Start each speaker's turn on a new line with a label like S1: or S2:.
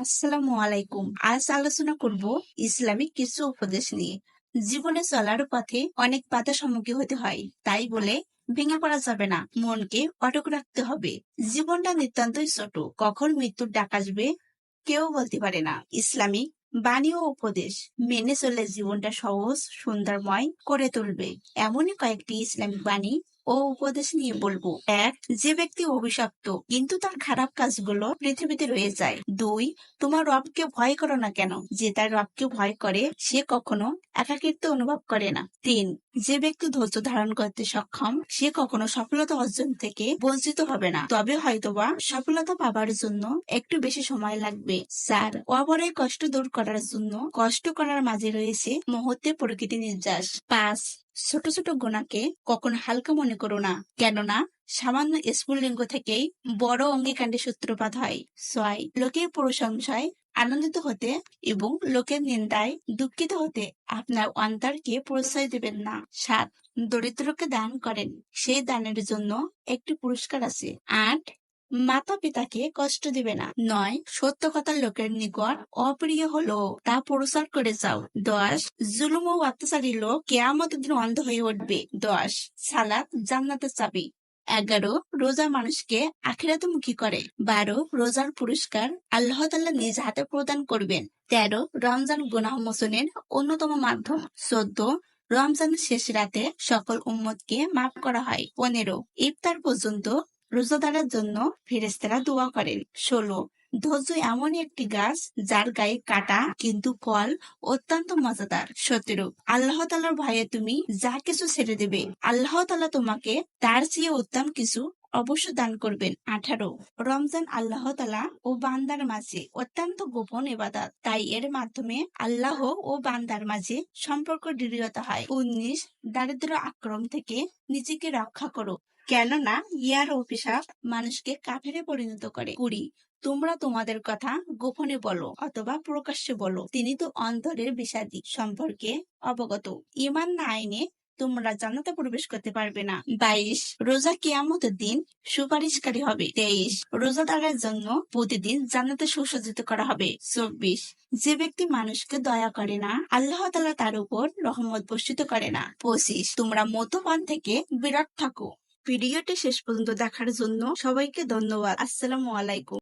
S1: আসসালামু আলাইকুম। আজ আলোচনা করব ইসলামিক কিছু উপদেশ নিয়ে। জীবনে চলার পথে অনেক বাধার সম্মুখীন হতে হয়, তাই বলে ভেঙে পড়া যাবে না, মনকে অটক রাখতে হবে। জীবনটা নিতান্তই ছোট, কখন মৃত্যুর ডাক আসবে কেউ বলতে পারে না। ইসলামিক বাণী ও উপদেশ মেনে চলে জীবনটা সহজ সুন্দরময় করে তুলবে। এমনই কয়েকটি ইসলামিক বাণী ও উপদেশ নিয়ে বলবো। এক, যে ব্যক্তি অভিশপ্ত কিন্তু তার খারাপ কাজগুলো পৃথিবীতে রয়ে যায়। দুই, তোমার রবকে ভয় করো না কেন, যে তার রবকে ভয় করে সে কখনো একাকিত্ব অনুভব করে না। তিন, যে ব্যক্তি ধৈর্য ধারণ করতে সক্ষম সে কখনো সফলতা অর্জন থেকে বঞ্চিত হবে না, তবে হয়তোবা সফলতা পাবার জন্য একটু বেশি সময় লাগবে। চার, অপরের কষ্ট দূর করার জন্য কষ্ট করার মাঝে রয়েছে মুহূর্তে প্রকৃতি নির্যাস। পাঁচ, ছোট ছোট গুণাকে কখনো হালকা মনে করো না, কেননা সামান্য স্ফুলিঙ্গ থেকেই বড় অঙ্গীকাণ্ডের সূত্রপাত হয়। ছয়, লোকের প্রশংসায় আনন্দিত হতে এবং লোকের নিন্দায় দুঃখিত হতে আপনার অন্তরকে প্রশ্রয় দেবেন না। সাত, দরিদ্রকে দান করেন, সেই দানের জন্য একটি পুরস্কার আছে। আট, মাতা পিতাকে কষ্ট দিবে না। নয়, সত্য কথা লোকের নিকট অপ্রিয় হলো তা প্রচার করে যাও। 10, জুলুম ও অত্যাচারী লোক কেয়ামতের দিন অন্ধ হয়ে উঠবে। 10, সালাত জান্নাতের চাবি। 11, রোজা মানুষকে আখিরাতমুখী করে। 12, রোজার পুরস্কার আল্লাহ তাআলা নিজ হাতে প্রদান করবেন। 13, রমজান গুনাহ মোচনের অন্যতম মাধ্যম। 14, রমজানের শেষ রাতে সকল উম্মতকে মাফ করা হয়। 15, ইফতার পর্যন্ত রোজাদারের জন্য ফেরেশতারা দোয়া করেন। 16, ধৈর্য এমন একটি গাছ যার গায়ে কাটা কিন্তু ফল অত্যন্ত মজাদার। 17, আল্লাহ তাআলার ভয়ে তুমি যা কিছু ছেড়ে দেবে আল্লাহ তাআলা তোমাকে তার চেয়ে উত্তম কিছু অবশ্য দান করবেন। 18, রমজান আল্লাহ তাআলা ও বান্দার মাঝে অত্যন্ত গোপন ইবাদত, তাই এর মাধ্যমে আল্লাহ ও বান্দার মাঝে সম্পর্ক দৃঢ়তা হয়। 19, দারিদ্র আক্রমণ থেকে নিজেকে রক্ষা করো, কেননা ইয়ার অভিশাপ মানুষকে কাফেরে পরিণত করে। 20, তোমরা তোমাদের কথা গোপনে বলো অথবা প্রকাশ্যে বলো, তিনি তো অন্তরের বিষাদী সম্পর্কে অবগত। ঈমান না আইনে তোমরা জান্নাতে প্রবেশ করতে পারবে না। 22, রোজা কিয়ামতের দিন সুপারিশকারী হবে। 23, রোজাদারের জন্য প্রতিদিন জান্নাতে সুসজ্জিত করা হবে। 24, যে ব্যক্তি মানুষকে দয়া করে না আল্লাহ তাআলা তার উপর রহমত বর্ষিত করে না। 25, তোমরা মদ্যপান থেকে বিরত থাকো। ভিডিওটি শেষ পর্যন্ত দেখার জন্য সবাইকে ধন্যবাদ। আসসালামু আলাইকুম।